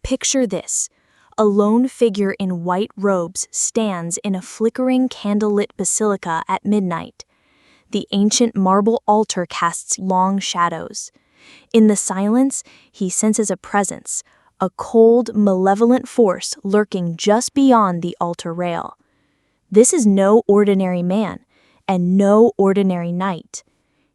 Picture this. A lone figure in white robes stands in a flickering candlelit basilica at midnight. The ancient marble altar casts long shadows. In the silence, he senses a presence, a cold, malevolent force lurking just beyond the altar rail. This is no ordinary man, and no ordinary night.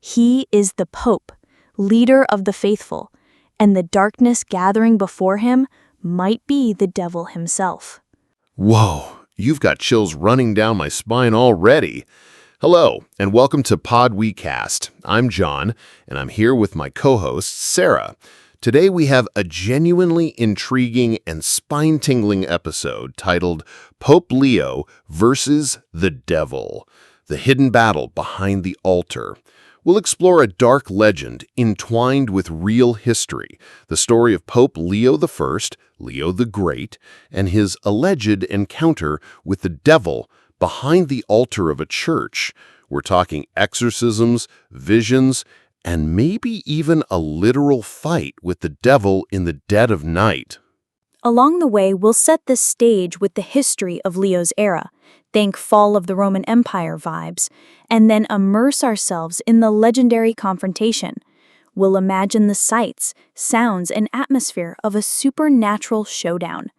He is the Pope, leader of the faithful, and the darkness gathering before him might be the devil himself. Whoa, you've got chills running down my spine already. Hello, and welcome to Pod We Cast. I'm John, and I'm here with my co-host, Sarah. Today we have a genuinely intriguing and spine-tingling episode titled Pope Leo versus the Devil, the hidden battle behind the altar. We'll explore a dark legend entwined with real history, the story of Pope Leo I, Leo the Great, and his alleged encounter with the devil behind the altar of a church. We're talking exorcisms, visions, and maybe even a literal fight with the devil in the dead of night. Along the way, we'll set the stage with the history of Leo's era, think fall of the Roman Empire vibes, and then immerse ourselves in the legendary confrontation. We'll imagine the sights, sounds, and atmosphere of a supernatural showdown.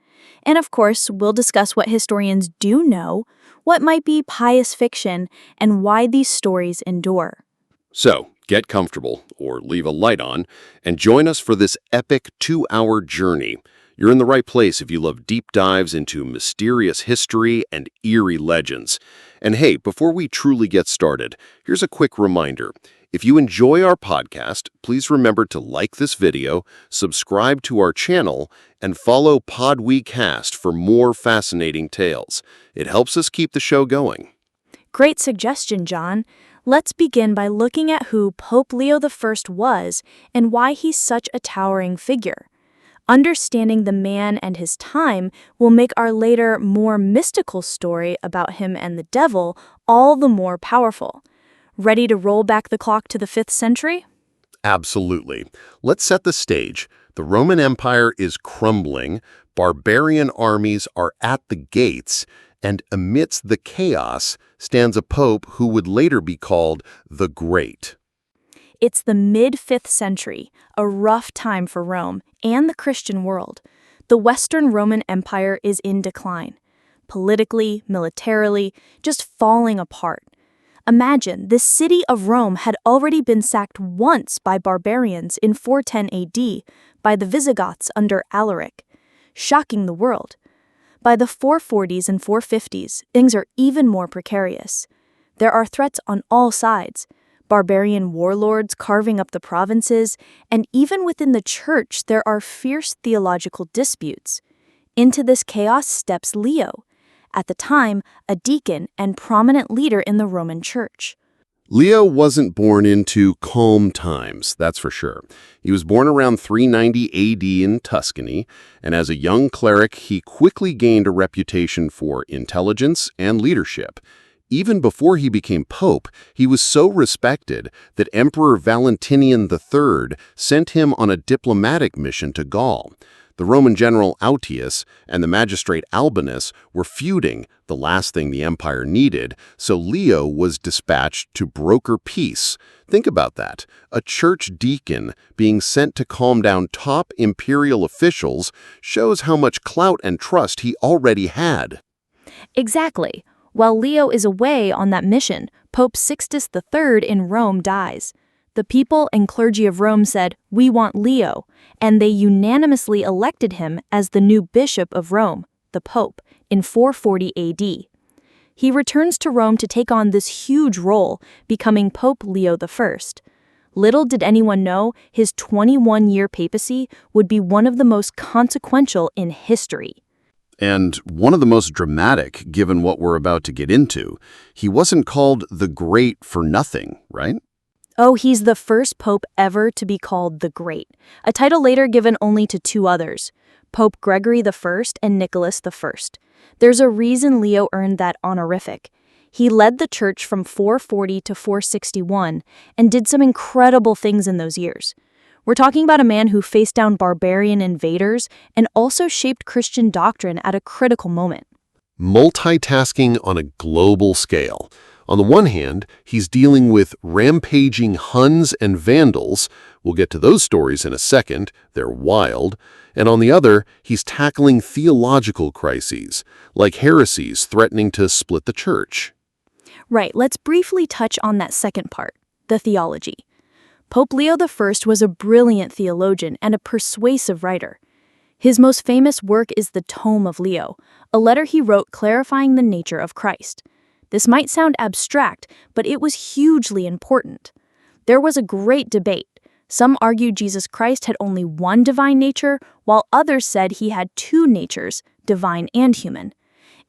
And of course, we'll discuss what historians do know, what might be pious fiction, and why these stories endure. So, get comfortable, or leave a light on, and join us for this epic 2-hour journey. You're in the right place if you love deep dives into mysterious history and eerie legends. And hey, before we truly get started, here's a quick reminder. If you enjoy our podcast, please remember to like this video, subscribe to our channel, and follow Pod We Cast for more fascinating tales. It helps us keep the show going. Great suggestion, John. Let's begin by looking at who Pope Leo I was and why he's such a towering figure. Understanding the man and his time will make our later, more mystical story about him and the devil all the more powerful. Ready to roll back the clock to the 5th century? Absolutely. Let's set the stage. The Roman Empire is crumbling, barbarian armies are at the gates, and amidst the chaos stands a pope who would later be called the Great. It's the mid-5th century, a rough time for Rome and the Christian world. The Western Roman Empire is in decline. Politically, militarily, just falling apart. Imagine, the city of Rome had already been sacked once by barbarians in 410 AD by the Visigoths under Alaric, shocking the world. By the 440s and 450s, things are even more precarious. There are threats on all sides. Barbarian warlords carving up the provinces, and even within the church there are fierce theological disputes. Into this chaos steps Leo, at the time a deacon and prominent leader in the Roman Church. Leo wasn't born into calm times, that's for sure. He was born around 390 AD in Tuscany, and as a young cleric he quickly gained a reputation for intelligence and leadership. Even before he became pope, he was so respected that Emperor Valentinian III sent him on a diplomatic mission to Gaul. The Roman general Autius and the magistrate Albinus were feuding, the last thing the empire needed, so Leo was dispatched to broker peace. Think about that. A church deacon being sent to calm down top imperial officials shows how much clout and trust he already had. Exactly. While Leo is away on that mission, Pope Sixtus III in Rome dies. The people and clergy of Rome said, "We want Leo," and they unanimously elected him as the new bishop of Rome, the Pope, in 440 AD. He returns to Rome to take on this huge role, becoming Pope Leo I. Little did anyone know, his 21-year papacy would be one of the most consequential in history. And one of the most dramatic, given what we're about to get into. He wasn't called the Great for nothing, right? Oh, he's the first pope ever to be called the Great, a title later given only to 2 others, Pope Gregory I and Nicholas I. There's a reason Leo earned that honorific. He led the church from 440 to 461 and did some incredible things in those years. We're talking about a man who faced down barbarian invaders and also shaped Christian doctrine at a critical moment. Multitasking on a global scale. On the one hand, he's dealing with rampaging Huns and Vandals. We'll get to those stories in a second. They're wild. And on the other, he's tackling theological crises, like heresies threatening to split the church. Right, let's briefly touch on that second part, the theology. Pope Leo I was a brilliant theologian and a persuasive writer. His most famous work is the Tome of Leo, a letter he wrote clarifying the nature of Christ. This might sound abstract, but it was hugely important. There was a great debate. Some argued Jesus Christ had only one divine nature, while others said he had two natures, divine and human.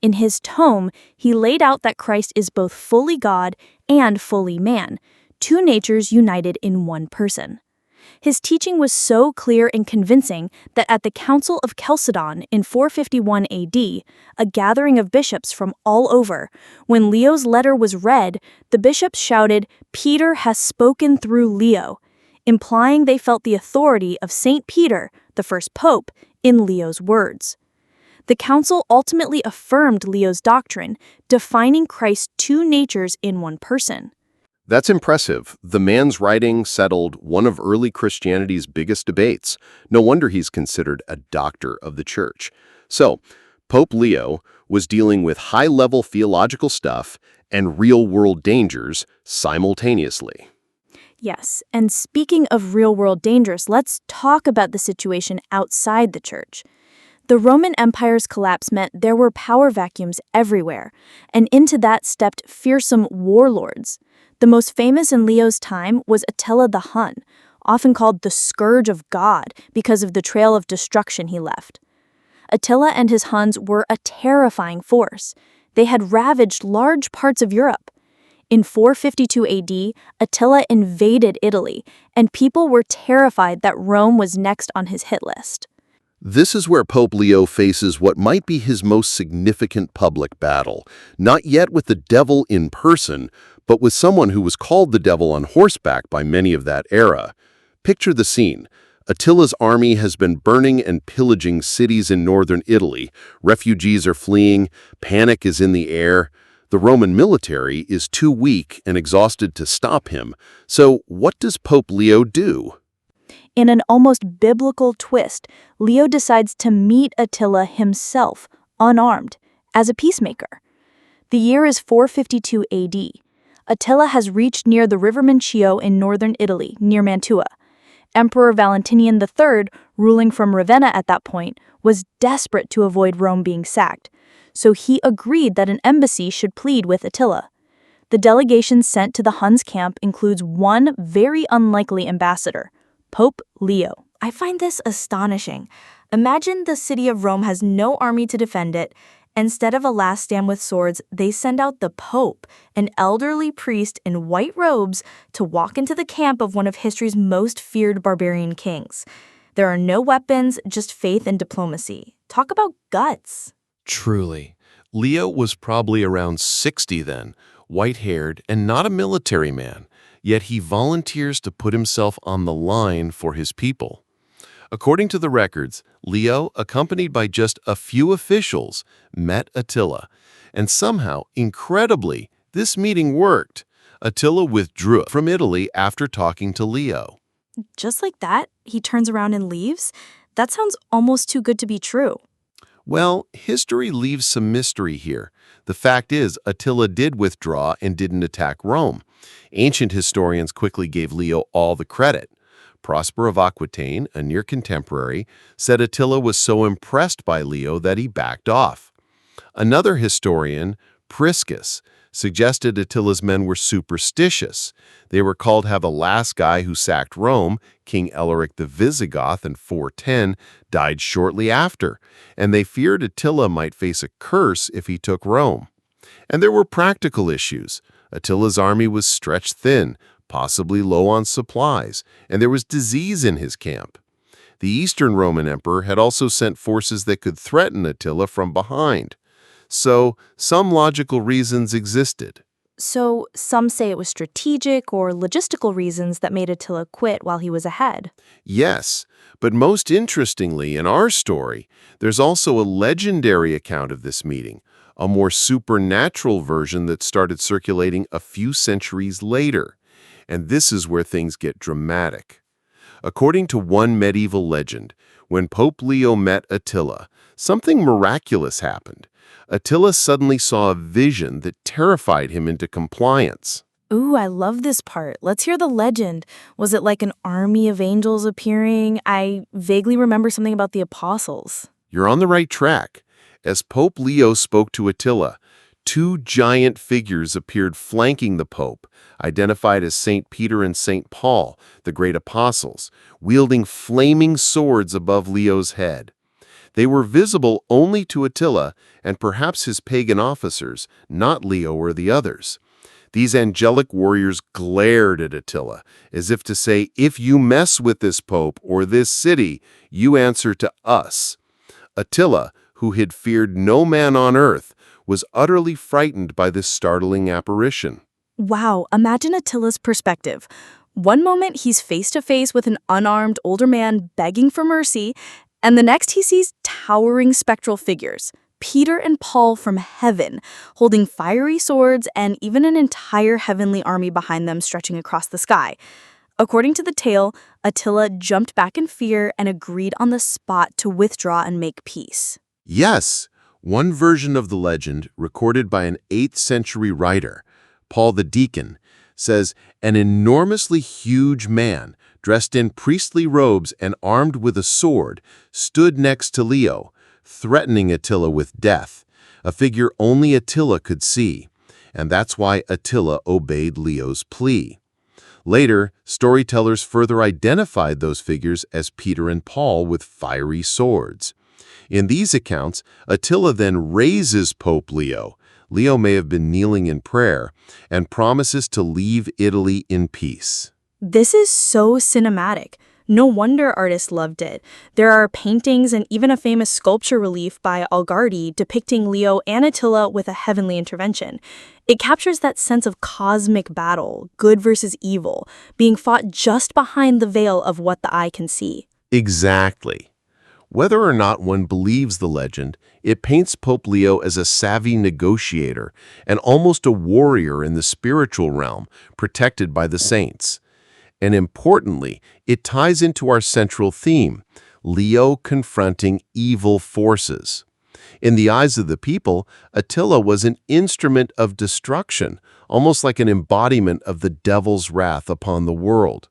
In his tome, he laid out that Christ is both fully God and fully man, two natures united in one person. His teaching was so clear and convincing that at the Council of Chalcedon in 451 AD, a gathering of bishops from all over, when Leo's letter was read, the bishops shouted, "Peter has spoken through Leo," implying they felt the authority of St. Peter, the first pope, in Leo's words. The council ultimately affirmed Leo's doctrine, defining Christ's two natures in one person. That's impressive. The man's writing settled one of early Christianity's biggest debates. No wonder he's considered a doctor of the church. So, Pope Leo was dealing with high-level theological stuff and real-world dangers simultaneously. Yes, and speaking of real-world dangers, let's talk about the situation outside the church. The Roman Empire's collapse meant there were power vacuums everywhere, and into that stepped fearsome warlords. The most famous in Leo's time was Attila the Hun, often called the Scourge of God because of the trail of destruction he left. Attila and his Huns were a terrifying force. They had ravaged large parts of Europe. In 452 AD, Attila invaded Italy, and people were terrified that Rome was next on his hit list. This is where Pope Leo faces what might be his most significant public battle, not yet with the devil in person, but with someone who was called the devil on horseback by many of that era. Picture the scene. Attila's army has been burning and pillaging cities in northern Italy. Refugees are fleeing. Panic is in the air. The Roman military is too weak and exhausted to stop him. So what does Pope Leo do? In an almost biblical twist, Leo decides to meet Attila himself, unarmed, as a peacemaker. The year is 452 AD. Attila has reached near the River Mincio in northern Italy, near Mantua. Emperor Valentinian III, ruling from Ravenna at that point, was desperate to avoid Rome being sacked, so he agreed that an embassy should plead with Attila. The delegation sent to the Huns' camp includes one very unlikely ambassador, Pope Leo. I find this astonishing. Imagine the city of Rome has no army to defend it. Instead of a last stand with swords, they send out the Pope, an elderly priest in white robes, to walk into the camp of one of history's most feared barbarian kings. There are no weapons, just faith and diplomacy. Talk about guts. Truly. Leo was probably around 60 then, white-haired and not a military man, yet he volunteers to put himself on the line for his people. According to the records, Leo, accompanied by just a few officials, met Attila, and somehow, incredibly, this meeting worked. Attila withdrew from Italy after talking to Leo. Just like that, he turns around and leaves? That sounds almost too good to be true. Well, history leaves some mystery here. The fact is, Attila did withdraw and didn't attack Rome. Ancient historians quickly gave Leo all the credit. Prosper of Aquitaine, a near contemporary, said Attila was so impressed by Leo that he backed off. Another historian, Priscus, suggested Attila's men were superstitious. They were called how the last guy who sacked Rome, King Elaric the Visigoth in 410, died shortly after, and they feared Attila might face a curse if he took Rome. And there were practical issues. Attila's army was stretched thin, possibly low on supplies, and there was disease in his camp. The Eastern Roman Emperor had also sent forces that could threaten Attila from behind. So, some logical reasons existed. So some say it was strategic or logistical reasons that made Attila quit while he was ahead. Yes, but most interestingly in our story, there's also a legendary account of this meeting, a more supernatural version that started circulating a few centuries later. And this is where things get dramatic. According to one medieval legend, when Pope Leo met Attila, something miraculous happened. Attila suddenly saw a vision that terrified him into compliance. Ooh, I love this part. Let's hear the legend. Was it like an army of angels appearing? I vaguely remember something about the apostles. You're on the right track. As Pope Leo spoke to Attila, two giant figures appeared flanking the Pope, identified as St. Peter and St. Paul, the great apostles, wielding flaming swords above Leo's head. They were visible only to Attila and perhaps his pagan officers, not Leo or the others. These angelic warriors glared at Attila, as if to say, if you mess with this pope or this city, you answer to us. Attila, who had feared no man on earth, was utterly frightened by this startling apparition. Wow, imagine Attila's perspective. One moment he's face to face with an unarmed older man begging for mercy, and the next he sees towering spectral figures, Peter and Paul from heaven, holding fiery swords and even an entire heavenly army behind them stretching across the sky. According to the tale, Attila jumped back in fear and agreed on the spot to withdraw and make peace. Yes, one version of the legend, recorded by an 8th century writer, Paul the Deacon, says an enormously huge man, dressed in priestly robes and armed with a sword, stood next to Leo, threatening Attila with death, a figure only Attila could see, and that's why Attila obeyed Leo's plea. Later, storytellers further identified those figures as Peter and Paul with fiery swords. In these accounts, Attila then raises Pope Leo. Leo may have been kneeling in prayer, and promises to leave Italy in peace. This is so cinematic. No wonder artists loved it. There are paintings and even a famous sculpture relief by Algardi depicting Leo and Attila with a heavenly intervention. It captures that sense of cosmic battle, good versus evil, being fought just behind the veil of what the eye can see. Exactly. Whether or not one believes the legend, it paints Pope Leo as a savvy negotiator and almost a warrior in the spiritual realm, protected by the saints. And importantly, it ties into our central theme, Leo confronting evil forces. In the eyes of the people, Attila was an instrument of destruction, almost like an embodiment of the devil's wrath upon the world.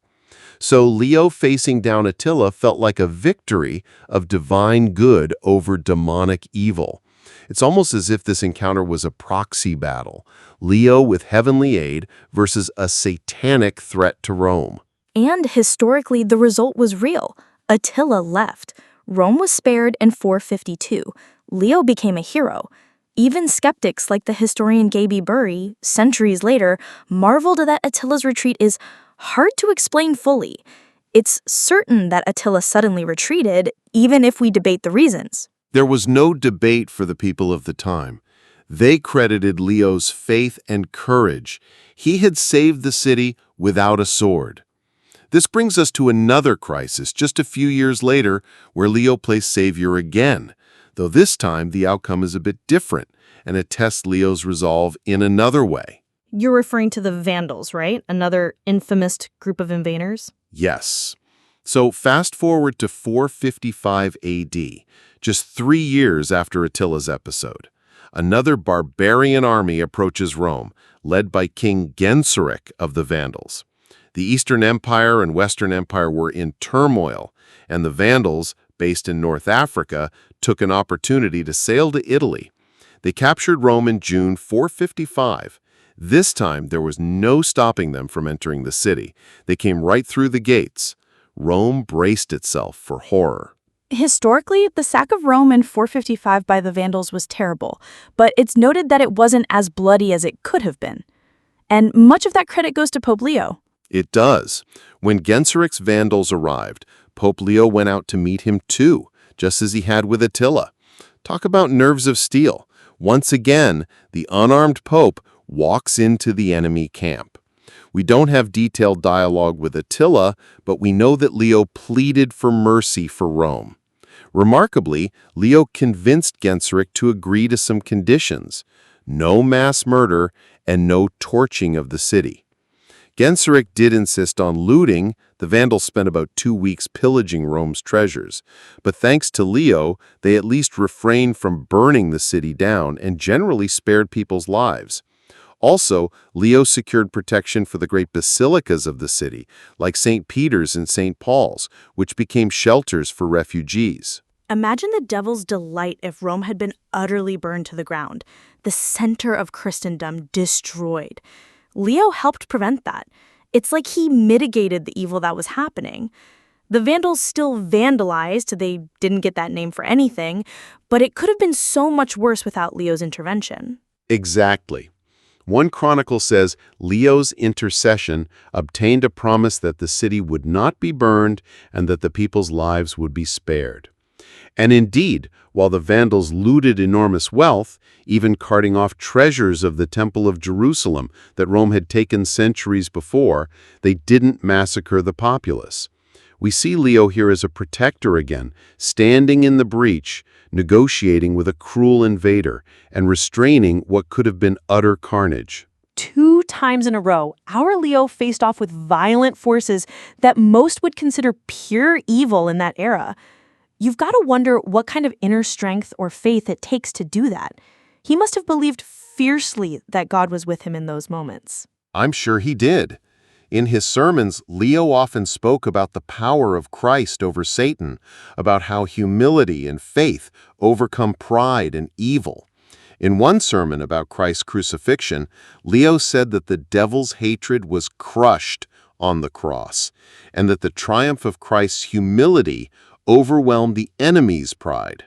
So Leo facing down Attila felt like a victory of divine good over demonic evil. It's almost as if this encounter was a proxy battle, Leo with heavenly aid versus a satanic threat to Rome. And historically, the result was real. Attila left. Rome was spared in 452. Leo became a hero. Even skeptics like the historian Gaby Bury, centuries later, marveled that Attila's retreat is hard to explain fully. It's certain that Attila suddenly retreated, even if we debate the reasons. There was no debate for the people of the time. They credited Leo's faith and courage. He had saved the city without a sword. This brings us to another crisis just a few years later where Leo plays savior again, though this time the outcome is a bit different and it tests Leo's resolve in another way. You're referring to the Vandals, right? Another infamous group of invaders? Yes. So fast forward to 455 AD, just 3 years after Attila's episode. Another barbarian army approaches Rome, led by King Genseric of the Vandals. The Eastern Empire and Western Empire were in turmoil, and the Vandals, based in North Africa, took an opportunity to sail to Italy. They captured Rome in June 455. This time, there was no stopping them from entering the city. They came right through the gates. Rome braced itself for horror. Historically, the sack of Rome in 455 by the Vandals was terrible, but it's noted that it wasn't as bloody as it could have been. And much of that credit goes to Pope Leo. It does. When Genseric's Vandals arrived, Pope Leo went out to meet him too, just as he had with Attila. Talk about nerves of steel. Once again, the unarmed pope walks into the enemy camp. We don't have detailed dialogue with Attila, but we know that Leo pleaded for mercy for Rome. Remarkably, Leo convinced Genseric to agree to some conditions: no mass murder and no torching of the city. Genseric did insist on looting. The Vandals spent about 2 weeks pillaging Rome's treasures. But thanks to Leo, they at least refrained from burning the city down and generally spared people's lives. Also, Leo secured protection for the great basilicas of the city, like St. Peter's and St. Paul's, which became shelters for refugees. Imagine the devil's delight if Rome had been utterly burned to the ground, the center of Christendom destroyed. Leo helped prevent that. It's like he mitigated the evil that was happening. The Vandals still vandalized, they didn't get that name for anything, but it could have been so much worse without Leo's intervention. Exactly. One chronicle says Leo's intercession obtained a promise that the city would not be burned and that the people's lives would be spared. And indeed, while the Vandals looted enormous wealth, even carting off treasures of the Temple of Jerusalem that Rome had taken centuries before, they didn't massacre the populace. We see Leo here as a protector again, standing in the breach, negotiating with a cruel invader, and restraining what could have been utter carnage. 2 times in a row, our Leo faced off with violent forces that most would consider pure evil in that era. You've got to wonder what kind of inner strength or faith it takes to do that. He must have believed fiercely that God was with him in those moments. I'm sure he did. In his sermons, Leo often spoke about the power of Christ over Satan, about how humility and faith overcome pride and evil. In one sermon about Christ's crucifixion, Leo said that the devil's hatred was crushed on the cross, and that the triumph of Christ's humility overwhelmed the enemy's pride.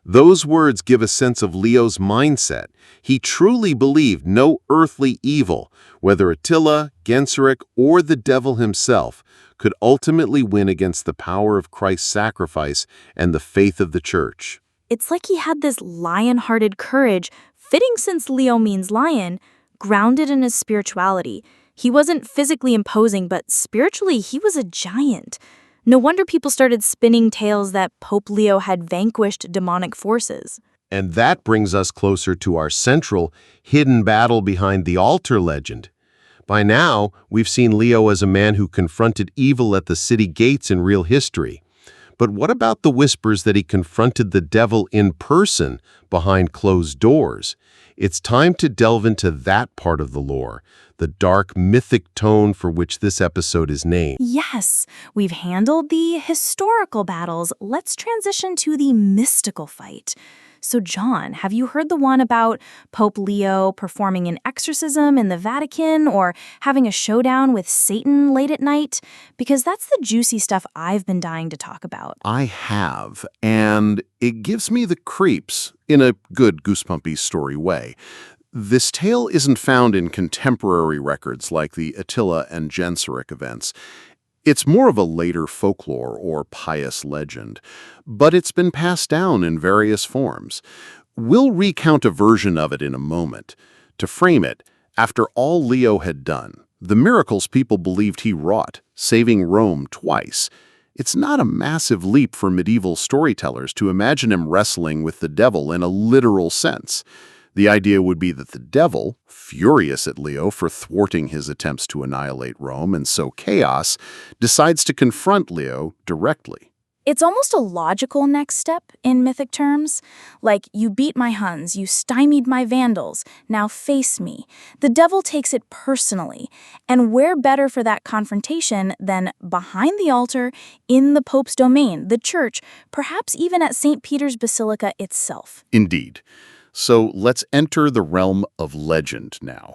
Those words give a sense of Leo's mindset. He truly believed no earthly evil, whether Attila, Genseric, or the devil himself, could ultimately win against the power of Christ's sacrifice and the faith of the Church. It's like he had this lion-hearted courage, fitting since Leo means lion, grounded in his spirituality. He wasn't physically imposing, but spiritually he was a giant. No wonder people started spinning tales that Pope Leo had vanquished demonic forces. And that brings us closer to our central, hidden battle behind the altar legend. By now, we've seen Leo as a man who confronted evil at the city gates in real history. But what about the whispers that he confronted the devil in person behind closed doors? It's time to delve into that part of the lore, the dark, mythic tone for which this episode is named. Yes, we've handled the historical battles. Let's transition to the mystical fight. So, John, have you heard the one about Pope Leo performing an exorcism in the Vatican or having a showdown with Satan late at night? Because that's the juicy stuff I've been dying to talk about. I have, and it gives me the creeps in a good goosebumpy story way. This tale isn't found in contemporary records like the Attila and Genseric events. It's more of a later folklore or pious legend, but it's been passed down in various forms. We'll recount a version of it in a moment. To frame it, after all Leo had done, the miracles people believed he wrought, saving Rome twice, it's not a massive leap for medieval storytellers to imagine him wrestling with the devil in a literal sense. The idea would be that the devil, furious at Leo for thwarting his attempts to annihilate Rome and sow chaos, decides to confront Leo directly. It's almost a logical next step in mythic terms. Like, you beat my Huns, you stymied my Vandals, now face me. The devil takes it personally. And where better for that confrontation than behind the altar, in the Pope's domain, the church, perhaps even at St. Peter's Basilica itself. Indeed. So let's enter the realm of legend now.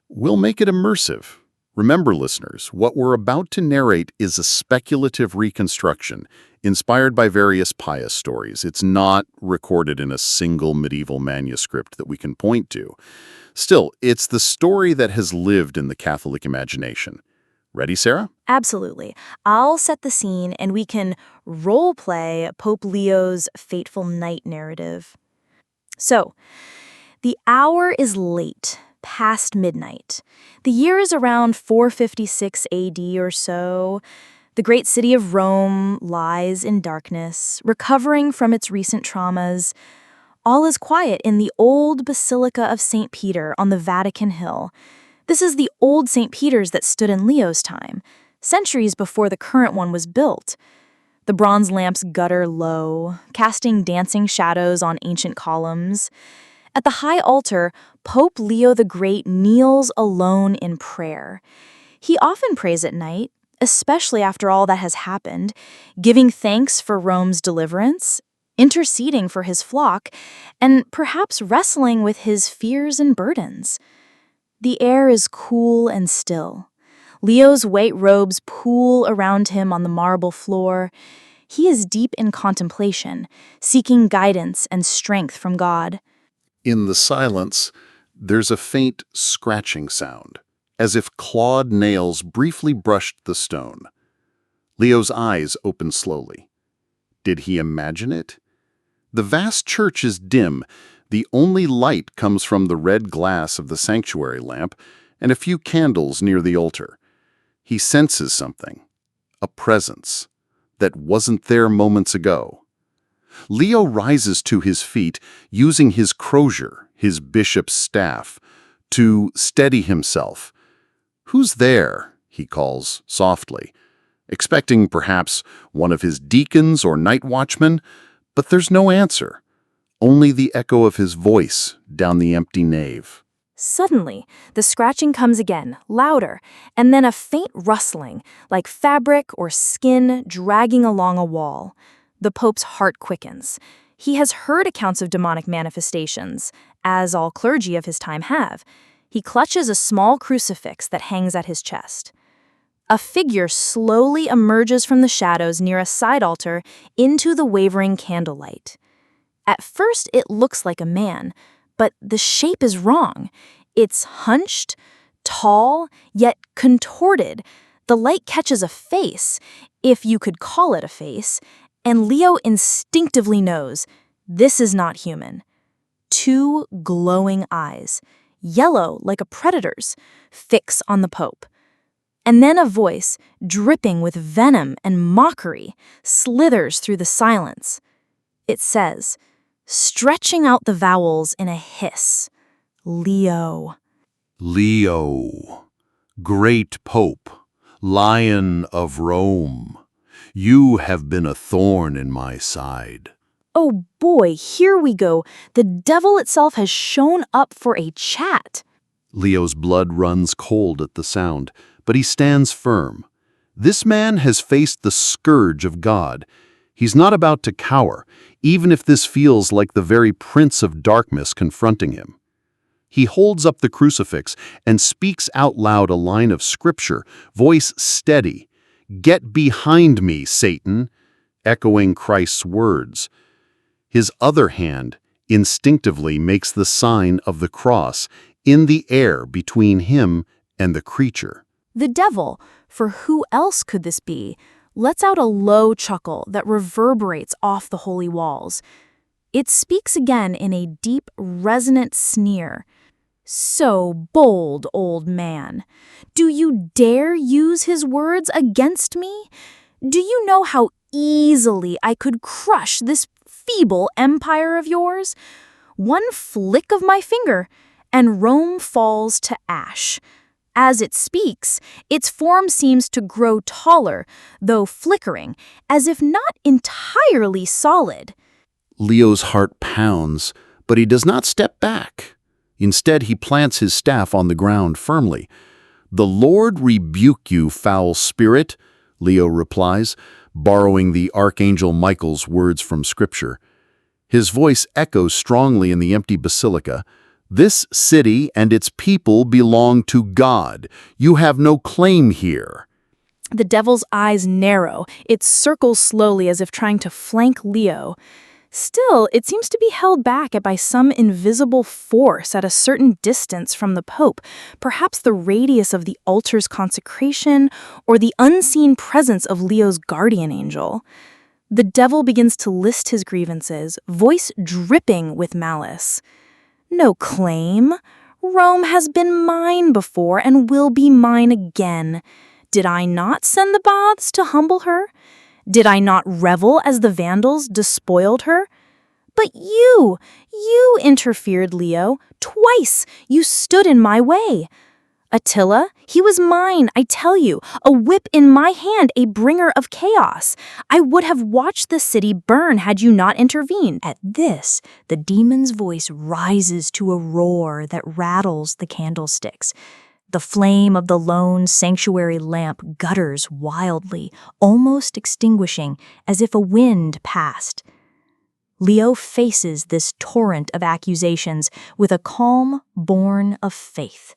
We'll make it immersive. Remember, listeners, what we're about to narrate is a speculative reconstruction inspired by various pious stories. It's not recorded in a single medieval manuscript that we can point to. Still, it's the story that has lived in the Catholic imagination. Ready, Sarah? Absolutely. I'll set the scene and we can role-play Pope Leo's fateful night narrative. So, the hour is late. past midnight. The year is around 456 AD or so. The great city of Rome lies in darkness, recovering from its recent traumas. All is quiet in the old Basilica of St. Peter on the Vatican Hill. This is the old St. Peter's that stood in Leo's time, centuries before the current one was built. The bronze lamps gutter low, casting dancing shadows on ancient columns. At the high altar, Pope Leo the Great kneels alone in prayer. He often prays at night, especially after all that has happened, giving thanks for Rome's deliverance, interceding for his flock, and perhaps wrestling with his fears and burdens. The air is cool and still. Leo's white robes pool around him on the marble floor. He is deep in contemplation, seeking guidance and strength from God. In the silence, there's a faint scratching sound, as if clawed nails briefly brushed the stone. Leo's eyes open slowly. Did he imagine it? The vast church is dim. The only light comes from the red glass of the sanctuary lamp and a few candles near the altar. He senses something, a presence, that wasn't there moments ago. Leo rises to his feet, using his crozier, his bishop's staff, to steady himself. "Who's there?" he calls softly, expecting perhaps one of his deacons or night watchmen, but there's no answer, only the echo of his voice down the empty nave. Suddenly, the scratching comes again, louder, and then a faint rustling, like fabric or skin dragging along a wall. The Pope's heart quickens. He has heard accounts of demonic manifestations, as all clergy of his time have. He clutches a small crucifix that hangs at his chest. A figure slowly emerges from the shadows near a side altar into the wavering candlelight. At first, it looks like a man, but the shape is wrong. It's hunched, tall, yet contorted. The light catches a face, if you could call it a face, and Leo instinctively knows this is not human. Two glowing eyes, yellow like a predator's, fix on the Pope. And then a voice, dripping with venom and mockery, slithers through the silence. It says, stretching out the vowels in a hiss, Leo. Leo, great Pope, Lion of Rome, you have been a thorn in my side. Oh boy, here we go. The devil itself has shown up for a chat. Leo's blood runs cold at the sound, but he stands firm. This man has faced the scourge of God. He's not about to cower, even if this feels like the very Prince of Darkness confronting him. He holds up the crucifix and speaks out loud a line of scripture, voice steady. "Get behind me, Satan," echoing Christ's words. His other hand instinctively makes the sign of the cross in the air between him and the creature. The devil, for who else could this be, lets out a low chuckle that reverberates off the holy walls. It speaks again in a deep, resonant sneer. So bold, old man. Do you dare use his words against me? Do you know how easily I could crush this feeble empire of yours? One flick of my finger, and Rome falls to ash. As it speaks, its form seems to grow taller, though flickering, as if not entirely solid. Leo's heart pounds, but he does not step back. Instead, he plants his staff on the ground firmly. "The Lord rebuke you, foul spirit," Leo replies, borrowing the Archangel Michael's words from Scripture. His voice echoes strongly in the empty basilica. "This city and its people belong to God. You have no claim here." The devil's eyes narrow. It circles slowly as if trying to flank Leo. Still, it seems to be held back by some invisible force at a certain distance from the Pope, perhaps the radius of the altar's consecration or the unseen presence of Leo's guardian angel. The devil begins to list his grievances, voice dripping with malice. "No claim," Rome has been mine before and will be mine again. Did I not send the baths to humble her? Did I not revel as the Vandals despoiled her? But you interfered, Leo. Twice you stood in my way. Attila, he was mine, I tell you, a whip in my hand, a bringer of chaos. I would have watched the city burn had you not intervened. At this, the demon's voice rises to a roar that rattles the candlesticks. The flame of the lone sanctuary lamp gutters wildly, almost extinguishing, as if a wind passed. Leo faces this torrent of accusations with a calm born of faith.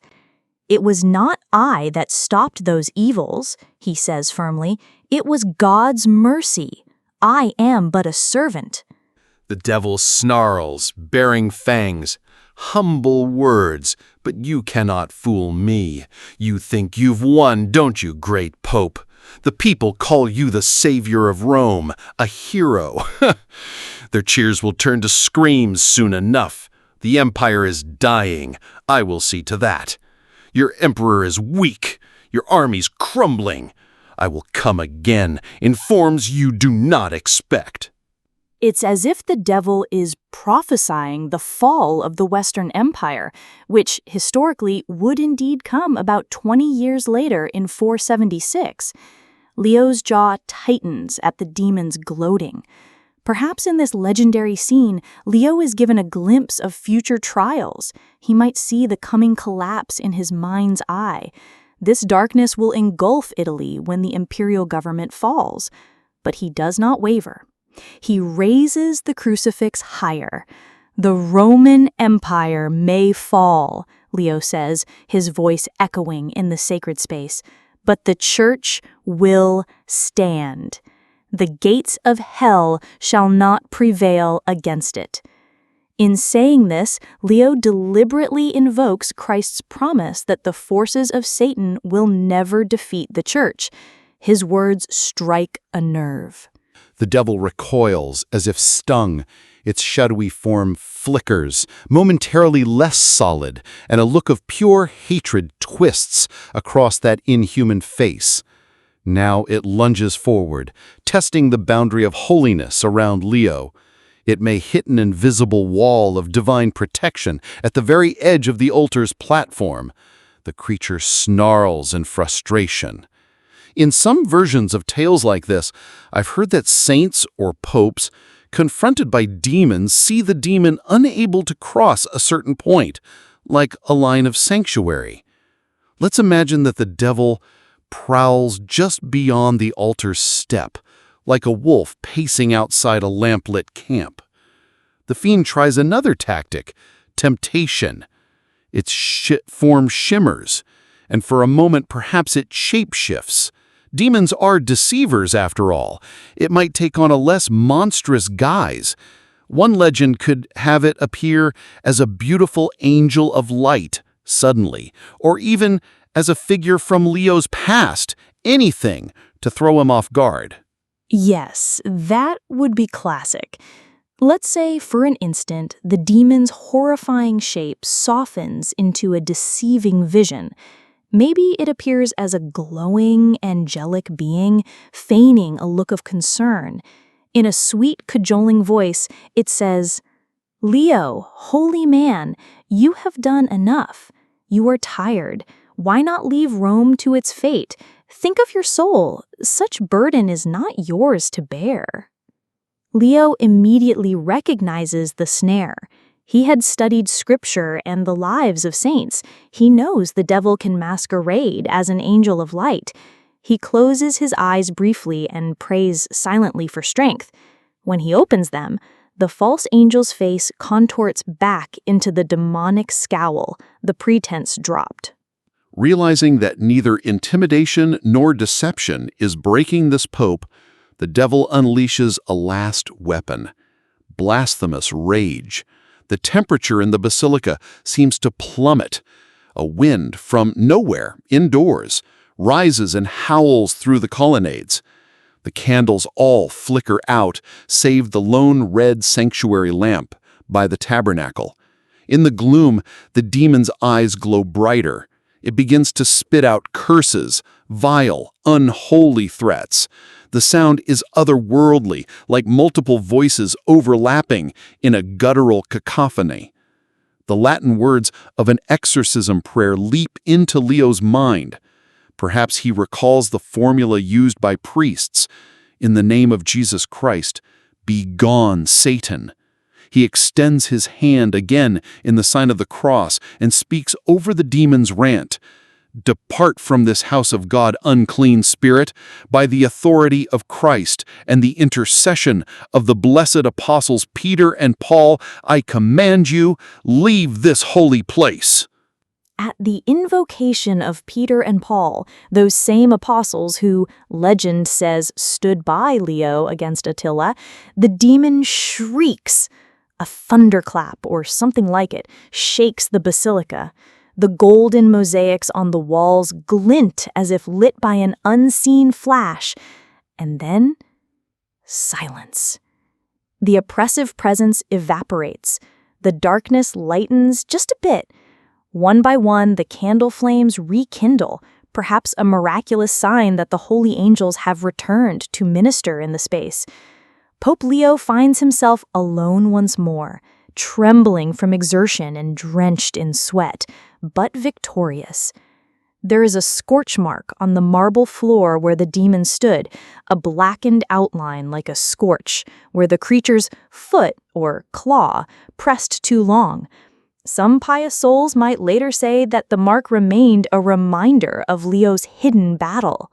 It was not I that stopped those evils, he says firmly. It was God's mercy. I am but a servant. The devil snarls, baring fangs. Humble words, but you cannot fool me. You think you've won, don't you, great Pope? The people call you the savior of Rome, a hero. Their cheers will turn to screams soon enough. The empire is dying. I will see to that. Your emperor is weak. Your army's crumbling. I will come again in forms you do not expect. It's as if the devil is prophesying the fall of the Western Empire, which historically would indeed come about 20 years later in 476. Leo's jaw tightens at the demon's gloating. Perhaps in this legendary scene, Leo is given a glimpse of future trials. He might see the coming collapse in his mind's eye. This darkness will engulf Italy when the imperial government falls. But he does not waver. He raises the crucifix higher. The Roman Empire may fall, Leo says, his voice echoing in the sacred space, but the church will stand. The gates of hell shall not prevail against it. In saying this, Leo deliberately invokes Christ's promise that the forces of Satan will never defeat the church. His words strike a nerve. The devil recoils as if stung. Its shadowy form flickers, momentarily less solid, and a look of pure hatred twists across that inhuman face. Now it lunges forward, testing the boundary of holiness around Leo. It may hit an invisible wall of divine protection at the very edge of the altar's platform. The creature snarls in frustration. In some versions of tales like this, I've heard that saints or popes, confronted by demons, see the demon unable to cross a certain point, like a line of sanctuary. Let's imagine that the devil prowls just beyond the altar's step, like a wolf pacing outside a lamplit camp. The fiend tries another tactic, temptation. Its form shimmers, and for a moment perhaps it shapeshifts. Demons are deceivers, after all. It might take on a less monstrous guise. One legend could have it appear as a beautiful angel of light, suddenly, or even as a figure from Leo's past, anything to throw him off guard. Yes, that would be classic. Let's say, for an instant, the demon's horrifying shape softens into a deceiving vision. Maybe it appears as a glowing, angelic being, feigning a look of concern. In a sweet, cajoling voice, it says, "Leo, holy man, you have done enough. You are tired. Why not leave Rome to its fate? Think of your soul. Such burden is not yours to bear." Leo immediately recognizes the snare. He had studied scripture and the lives of saints. He knows the devil can masquerade as an angel of light. He closes his eyes briefly and prays silently for strength. When he opens them, the false angel's face contorts back into the demonic scowl, the pretense dropped. Realizing that neither intimidation nor deception is breaking this pope, the devil unleashes a last weapon: blasphemous rage. The temperature in the basilica seems to plummet. A wind from nowhere, indoors, rises and howls through the colonnades. The candles all flicker out, save the lone red sanctuary lamp by the tabernacle. In the gloom, the demon's eyes glow brighter. It begins to spit out curses, vile, unholy threats. The sound is otherworldly, like multiple voices overlapping in a guttural cacophony. The Latin words of an exorcism prayer leap into Leo's mind. Perhaps he recalls the formula used by priests. In the name of Jesus Christ, be gone, Satan. He extends his hand again in the sign of the cross and speaks over the demon's rant. Depart from this house of God, unclean spirit, by the authority of Christ and the intercession of the blessed apostles Peter and Paul, I command you, leave this holy place. At the invocation of Peter and Paul, those same apostles who, legend says, stood by Leo against Attila, the demon shrieks. A thunderclap, or something like it, shakes the basilica. The golden mosaics on the walls glint as if lit by an unseen flash. And then, silence. The oppressive presence evaporates. The darkness lightens just a bit. One by one, the candle flames rekindle, perhaps a miraculous sign that the holy angels have returned to minister in the space. Pope Leo finds himself alone once more, trembling from exertion and drenched in sweat, but victorious. There is a scorch mark on the marble floor where the demon stood, a blackened outline like a scorch, where the creature's foot, or claw, pressed too long. Some pious souls might later say that the mark remained a reminder of Leo's hidden battle.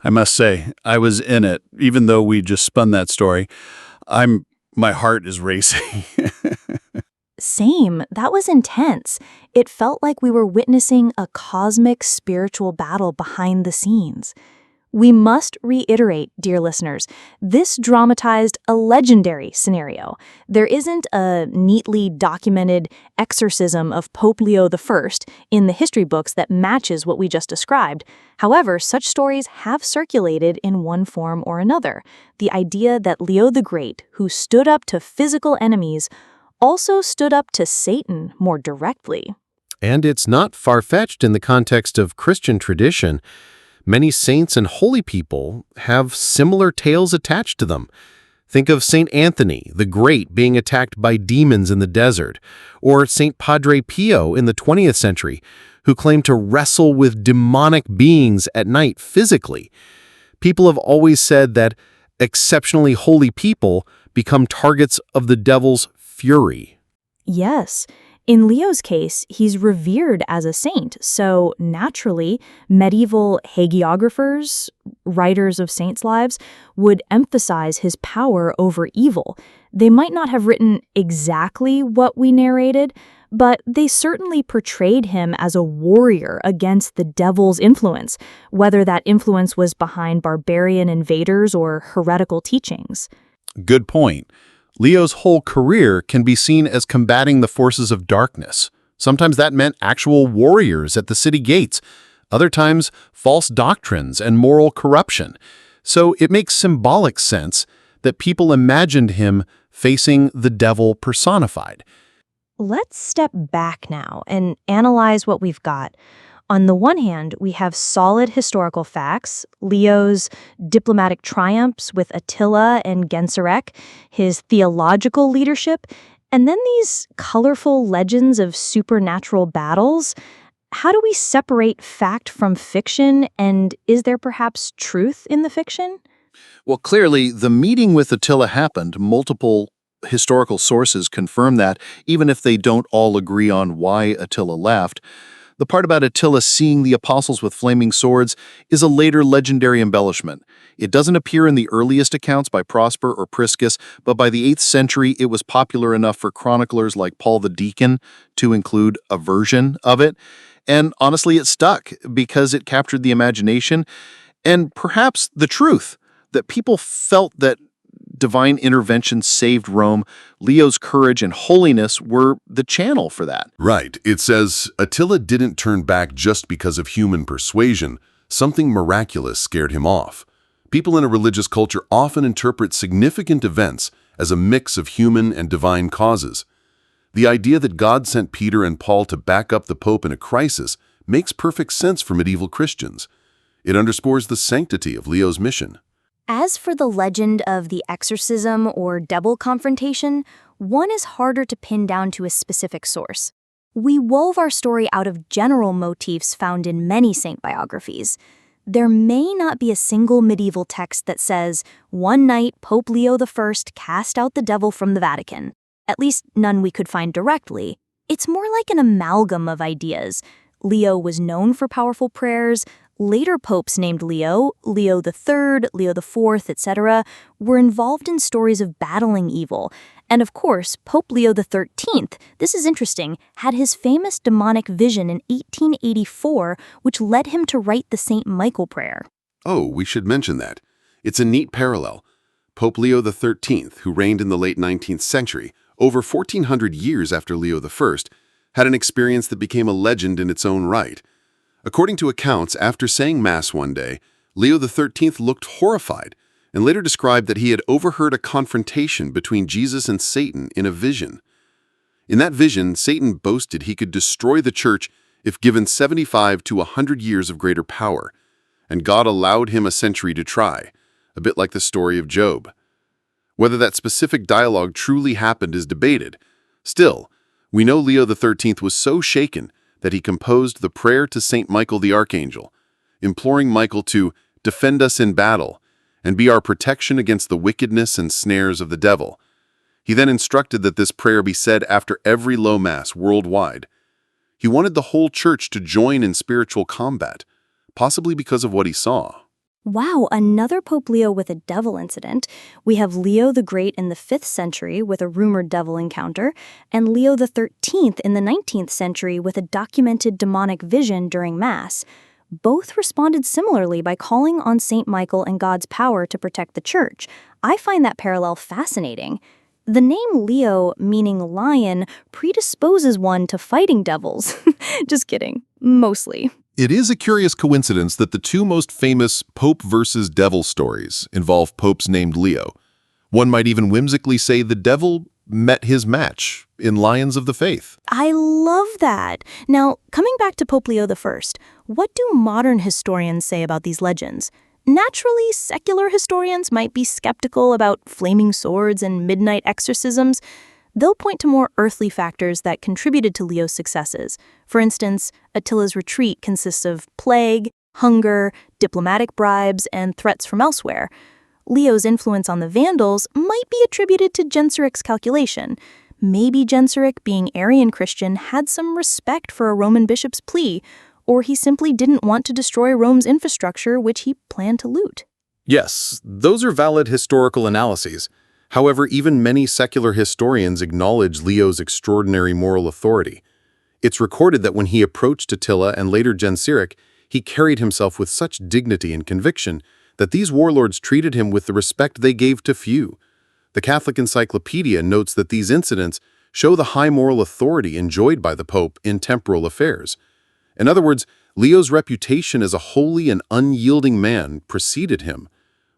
I must say, I was in it, even though we just spun that story. My heart is racing. Same. That was intense. It felt like we were witnessing a cosmic spiritual battle behind the scenes. We must reiterate, dear listeners, this dramatized a legendary scenario. There isn't a neatly documented exorcism of Pope Leo I in the history books that matches what we just described. However, such stories have circulated in one form or another. The idea that Leo the Great, who stood up to physical enemies, also stood up to Satan more directly. And it's not far-fetched in the context of Christian tradition. Many saints and holy people have similar tales attached to them. Think of Saint Anthony the Great being attacked by demons in the desert, or Saint Padre Pio in the 20th century, who claimed to wrestle with demonic beings at night physically. People have always said that exceptionally holy people become targets of the devil's fury. Yes. In Leo's case, he's revered as a saint, so naturally, medieval hagiographers, writers of saints' lives, would emphasize his power over evil. They might not have written exactly what we narrated, but they certainly portrayed him as a warrior against the devil's influence, whether that influence was behind barbarian invaders or heretical teachings. Good point. Leo's whole career can be seen as combating the forces of darkness. Sometimes that meant actual warriors at the city gates, other times false doctrines and moral corruption. So it makes symbolic sense that people imagined him facing the devil personified. Let's step back now and analyze what we've got. On the one hand, we have solid historical facts, Leo's diplomatic triumphs with Attila and Genseric, his theological leadership, and then these colorful legends of supernatural battles. How do we separate fact from fiction, and is there perhaps truth in the fiction? Well, clearly, the meeting with Attila happened. Multiple historical sources confirm that, even if they don't all agree on why Attila left. The part about Attila seeing the apostles with flaming swords is a later legendary embellishment. It doesn't appear in the earliest accounts by Prosper or Priscus, but by the 8th century it was popular enough for chroniclers like Paul the Deacon to include a version of it. And honestly, it stuck because it captured the imagination and perhaps the truth that people felt that divine intervention saved Rome. Leo's courage and holiness were the channel for that. Right. It says, Attila didn't turn back just because of human persuasion. Something miraculous scared him off. People in a religious culture often interpret significant events as a mix of human and divine causes. The idea that God sent Peter and Paul to back up the Pope in a crisis makes perfect sense for medieval Christians. It underscores the sanctity of Leo's mission. As for the legend of the exorcism or devil confrontation, one is harder to pin down to a specific source. We wove our story out of general motifs found in many saint biographies. There may not be a single medieval text that says, one night Pope Leo I cast out the devil from the Vatican. At least none we could find directly. It's more like an amalgam of ideas. Leo was known for powerful prayers. Later popes named Leo, Leo III, Leo IV, etc., were involved in stories of battling evil. And of course, Pope Leo XIII, this is interesting, had his famous demonic vision in 1884, which led him to write the St. Michael prayer. Oh, we should mention that. It's a neat parallel. Pope Leo XIII, who reigned in the late 19th century, over 1,400 years after Leo I, had an experience that became a legend in its own right. According to accounts, after saying Mass one day, Leo XIII looked horrified and later described that he had overheard a confrontation between Jesus and Satan in a vision. In that vision, Satan boasted he could destroy the church if given 75 to 100 years of greater power, and God allowed him a century to try, a bit like the story of Job. Whether that specific dialogue truly happened is debated. Still, we know Leo XIII was so shaken that he composed the prayer to Saint Michael the Archangel, imploring Michael to defend us in battle and be our protection against the wickedness and snares of the devil. He then instructed that this prayer be said after every low mass worldwide. He wanted the whole church to join in spiritual combat, possibly because of what he saw. Wow, another Pope Leo with a devil incident. We have Leo the Great in the 5th century with a rumored devil encounter, and Leo XIII in the 19th century with a documented demonic vision during Mass. Both responded similarly by calling on St. Michael and God's power to protect the church. I find that parallel fascinating. The name Leo, meaning lion, predisposes one to fighting devils. Just kidding. Mostly. It is a curious coincidence that the two most famous Pope versus devil stories involve popes named Leo. One might even whimsically say the devil met his match in Lions of the Faith. I love that. Now, coming back to Pope Leo I, what do modern historians say about these legends? Naturally, secular historians might be skeptical about flaming swords and midnight exorcisms. They'll point to more earthly factors that contributed to Leo's successes. For instance, Attila's retreat consists of plague, hunger, diplomatic bribes, and threats from elsewhere. Leo's influence on the Vandals might be attributed to Genseric's calculation. Maybe Genseric, being Arian Christian, had some respect for a Roman bishop's plea, or he simply didn't want to destroy Rome's infrastructure, which he planned to loot. Yes, those are valid historical analyses. However, even many secular historians acknowledge Leo's extraordinary moral authority. It's recorded that when he approached Attila and later Genseric, he carried himself with such dignity and conviction that these warlords treated him with the respect they gave to few. The Catholic Encyclopedia notes that these incidents show the high moral authority enjoyed by the Pope in temporal affairs. In other words, Leo's reputation as a holy and unyielding man preceded him,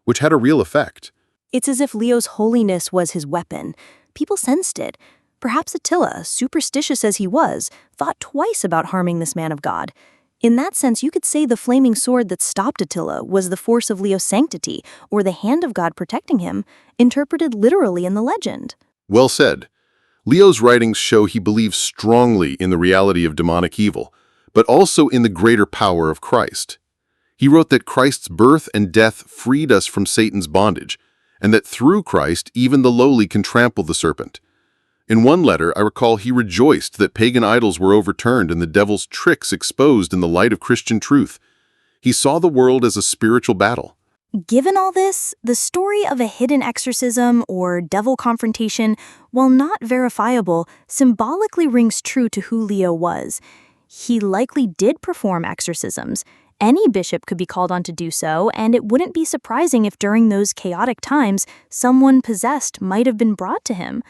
which had a real effect. It's as if Leo's holiness was his weapon. People sensed it. Perhaps Attila, superstitious as he was, thought twice about harming this man of God. In that sense, you could say the flaming sword that stopped Attila was the force of Leo's sanctity, or the hand of God protecting him, interpreted literally in the legend. Well said. Leo's writings show he believes strongly in the reality of demonic evil, but also in the greater power of Christ. He wrote that Christ's birth and death freed us from Satan's bondage, and that through Christ, even the lowly can trample the serpent. In one letter, I recall he rejoiced that pagan idols were overturned and the devil's tricks exposed in the light of Christian truth. He saw the world as a spiritual battle. Given all this, the story of a hidden exorcism or devil confrontation, while not verifiable, symbolically rings true to who Leo was. He likely did perform exorcisms. Any bishop could be called on to do so, and it wouldn't be surprising if during those chaotic times, someone possessed might have been brought to him.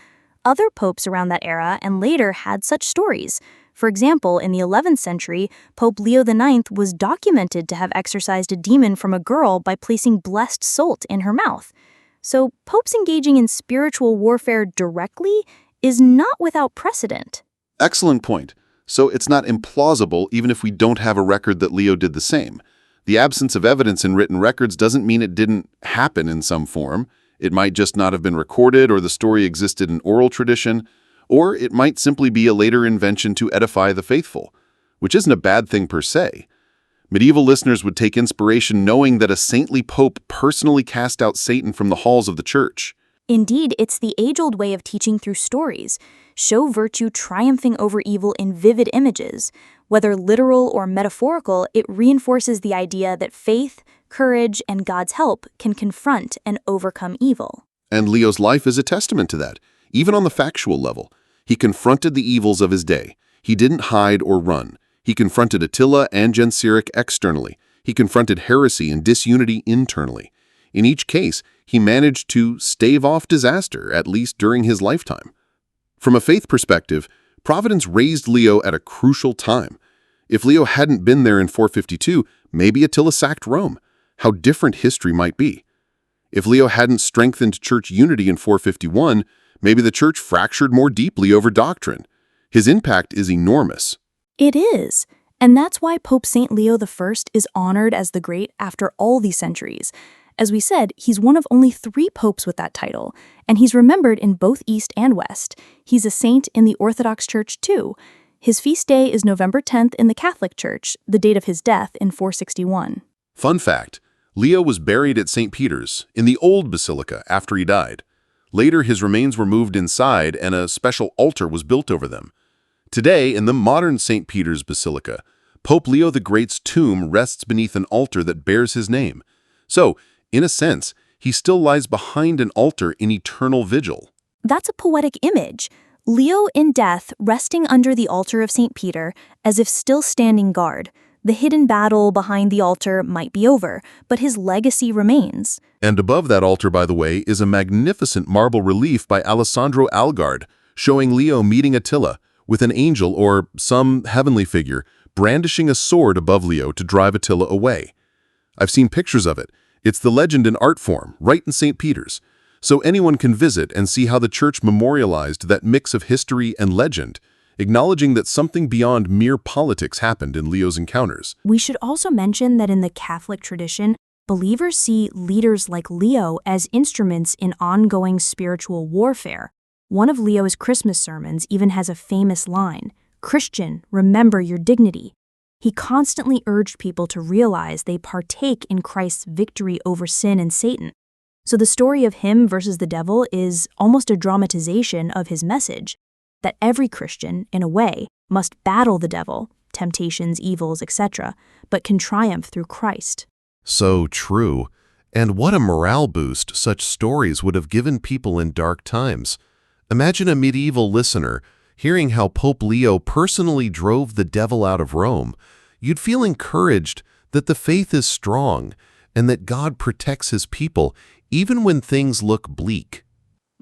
Other popes around that era and later had such stories. For example, in the 11th century, Pope Leo IX was documented to have exorcised a demon from a girl by placing blessed salt in her mouth. So popes engaging in spiritual warfare directly is not without precedent. Excellent point. So it's not implausible even if we don't have a record that Leo did the same. The absence of evidence in written records doesn't mean it didn't happen in some form. It might just not have been recorded, or the story existed in oral tradition, or it might simply be a later invention to edify the faithful, which isn't a bad thing per se. Medieval listeners would take inspiration knowing that a saintly pope personally cast out Satan from the halls of the church. Indeed, it's the age-old way of teaching through stories. Show virtue triumphing over evil in vivid images. Whether literal or metaphorical, it reinforces the idea that faith, courage, and God's help can confront and overcome evil. And Leo's life is a testament to that, even on the factual level. He confronted the evils of his day. He didn't hide or run. He confronted Attila and Genseric externally. He confronted heresy and disunity internally. In each case, he managed to stave off disaster, at least during his lifetime. From a faith perspective, Providence raised Leo at a crucial time. If Leo hadn't been there in 452, maybe Attila sacked Rome. How different history might be. If Leo hadn't strengthened church unity in 451, maybe the church fractured more deeply over doctrine. His impact is enormous. It is. And that's why Pope St. Leo I is honored as the Great after all these centuries. As we said, he's one of only 3 popes with that title, and he's remembered in both East and West. He's a saint in the Orthodox Church, too. His feast day is November 10th in the Catholic Church, the date of his death in 461. Fun fact, Leo was buried at St. Peter's, in the old basilica, after he died. Later, his remains were moved inside and a special altar was built over them. Today, in the modern St. Peter's Basilica, Pope Leo the Great's tomb rests beneath an altar that bears his name. So, in a sense, he still lies behind an altar in eternal vigil. That's a poetic image. Leo in death resting under the altar of St. Peter, as if still standing guard. The hidden battle behind the altar might be over, but his legacy remains. And above that altar, by the way, is a magnificent marble relief by Alessandro Algard, showing Leo meeting Attila, with an angel or some heavenly figure brandishing a sword above Leo to drive Attila away. I've seen pictures of it. It's the legend in art form, right in St. Peter's. So anyone can visit and see how the church memorialized that mix of history and legend, acknowledging that something beyond mere politics happened in Leo's encounters. We should also mention that in the Catholic tradition, believers see leaders like Leo as instruments in ongoing spiritual warfare. One of Leo's Christmas sermons even has a famous line, "Christian, remember your dignity." He constantly urged people to realize they partake in Christ's victory over sin and Satan. So the story of him versus the devil is almost a dramatization of his message, that every Christian, in a way, must battle the devil, temptations, evils, etc., but can triumph through Christ. So true. And what a morale boost such stories would have given people in dark times. Imagine a medieval listener hearing how Pope Leo personally drove the devil out of Rome. You'd feel encouraged that the faith is strong and that God protects his people even when things look bleak.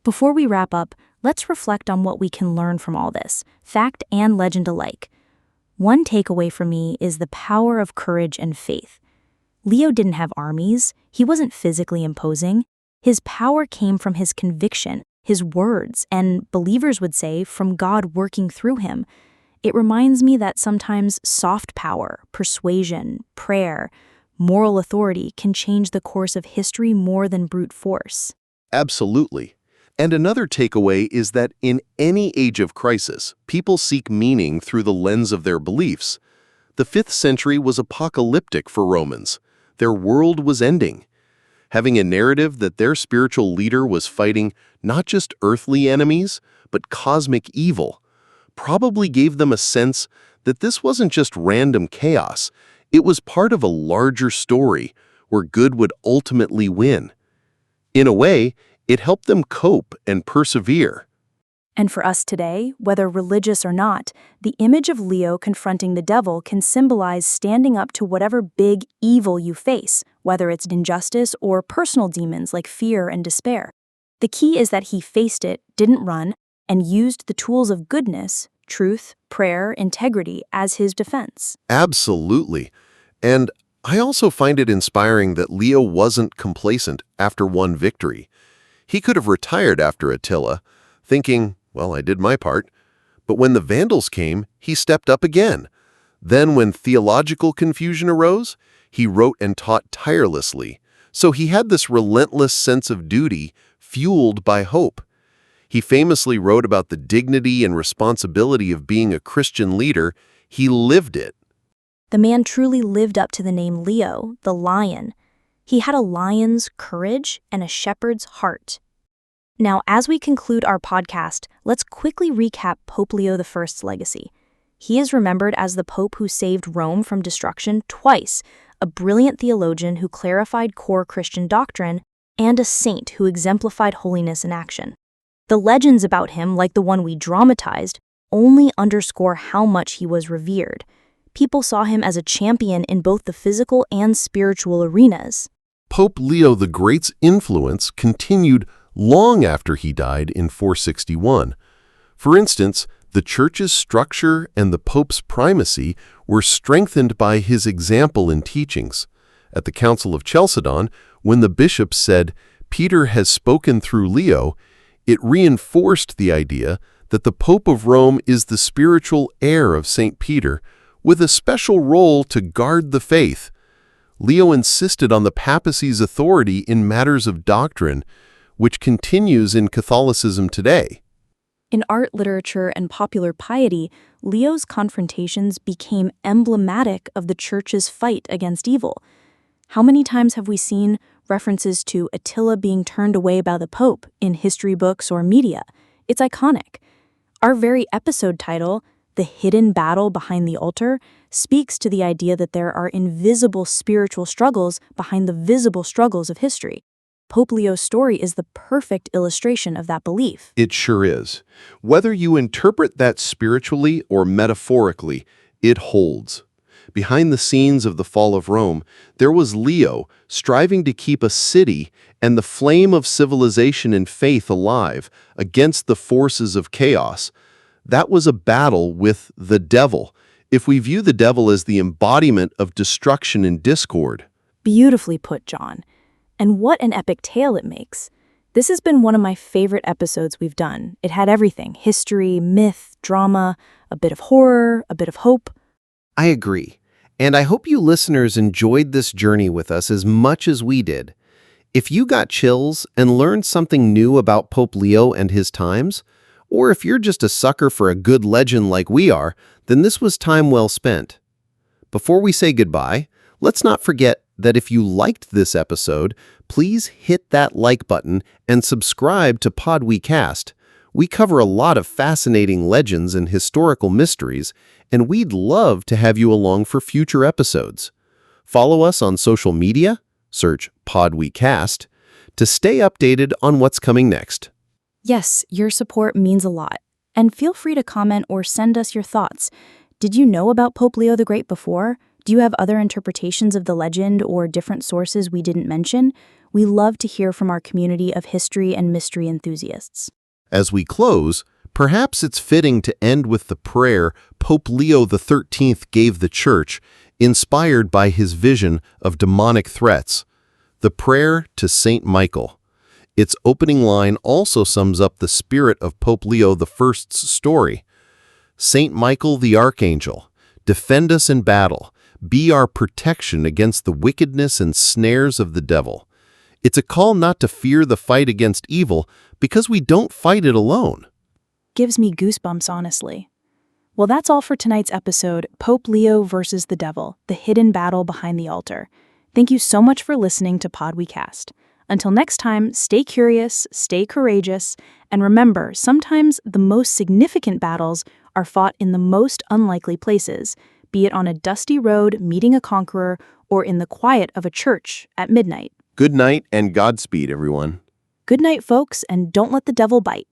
Before we wrap up, let's reflect on what we can learn from all this, fact and legend alike. One takeaway for me is the power of courage and faith. Leo didn't have armies. He wasn't physically imposing. His power came from his conviction, his words, and believers would say from God working through him. It reminds me that sometimes soft power, persuasion, prayer, moral authority can change the course of history more than brute force. Absolutely. And another takeaway is that in any age of crisis, people seek meaning through the lens of their beliefs. The 5th century was apocalyptic for Romans. Their world was ending. Having a narrative that their spiritual leader was fighting not just earthly enemies, but cosmic evil, probably gave them a sense that this wasn't just random chaos. It was part of a larger story where good would ultimately win. In a way, it helped them cope and persevere. And for us today, whether religious or not, the image of Leo confronting the devil can symbolize standing up to whatever big evil you face, whether it's injustice or personal demons like fear and despair. The key is that he faced it, didn't run, and used the tools of goodness, truth, prayer, integrity as his defense. Absolutely. And I also find it inspiring that Leo wasn't complacent after one victory. He could have retired after Attila, thinking, Well, I did my part. But when the Vandals came, he stepped up again. Then when theological confusion arose, he wrote and taught tirelessly. So he had this relentless sense of duty, fueled by hope. He famously wrote about the dignity and responsibility of being a Christian leader. He lived it. The man truly lived up to the name Leo, the lion. He had a lion's courage and a shepherd's heart. Now, as we conclude our podcast, let's quickly recap Pope Leo I's legacy. He is remembered as the pope who saved Rome from destruction twice, a brilliant theologian who clarified core Christian doctrine, and a saint who exemplified holiness in action. The legends about him, like the one we dramatized, only underscore how much he was revered. People saw him as a champion in both the physical and spiritual arenas. Pope Leo the Great's influence continued long after he died in 461. For instance, the Church's structure and the Pope's primacy were strengthened by his example and teachings. At the Council of Chalcedon, when the bishops said, "Peter has spoken through Leo," it reinforced the idea that the Pope of Rome is the spiritual heir of St. Peter, with a special role to guard the faith. Leo insisted on the papacy's authority in matters of doctrine, which continues in Catholicism today. In art, literature, and popular piety, Leo's confrontations became emblematic of the Church's fight against evil. How many times have we seen references to Attila being turned away by the Pope in history books or media? It's iconic. Our very episode title, The Hidden Battle Behind the Altar, speaks to the idea that there are invisible spiritual struggles behind the visible struggles of history. Pope Leo's story is the perfect illustration of that belief. It sure is. Whether you interpret that spiritually or metaphorically, it holds. Behind the scenes of the fall of Rome, there was Leo striving to keep a city and the flame of civilization and faith alive against the forces of chaos. That was a battle with the devil, if we view the devil as the embodiment of destruction and discord. Beautifully put, John. And what an epic tale it makes. This has been one of my favorite episodes we've done. It had everything: history, myth, drama, a bit of horror, a bit of hope. I agree. And I hope you listeners enjoyed this journey with us as much as we did. If you got chills and learned something new about Pope Leo and his times, or if you're just a sucker for a good legend like we are, then this was time well spent. Before we say goodbye, let's not forget that if you liked this episode, please hit that like button and subscribe to Pod We Cast. We cover a lot of fascinating legends and historical mysteries, and we'd love to have you along for future episodes. Follow us on social media, search Pod We Cast, to stay updated on what's coming next. Yes, your support means a lot. And feel free to comment or send us your thoughts. Did you know about Pope Leo the Great before? Do you have other interpretations of the legend or different sources we didn't mention? We love to hear from our community of history and mystery enthusiasts. As we close, perhaps it's fitting to end with the prayer Pope Leo XIII gave the Church, inspired by his vision of demonic threats. The prayer to Saint Michael. Its opening line also sums up the spirit of Pope Leo I's story. Saint Michael the Archangel, defend us in battle. Be our protection against the wickedness and snares of the devil. It's a call not to fear the fight against evil because we don't fight it alone. Gives me goosebumps, honestly. Well, that's all for tonight's episode, Pope Leo versus the Devil, the hidden battle behind the altar. Thank you so much for listening to Pod We Cast. Until next time, stay curious, stay courageous, and remember, sometimes the most significant battles are fought in the most unlikely places, be it on a dusty road meeting a conqueror or in the quiet of a church at midnight. Good night and Godspeed, everyone. Good night, folks, and don't let the devil bite.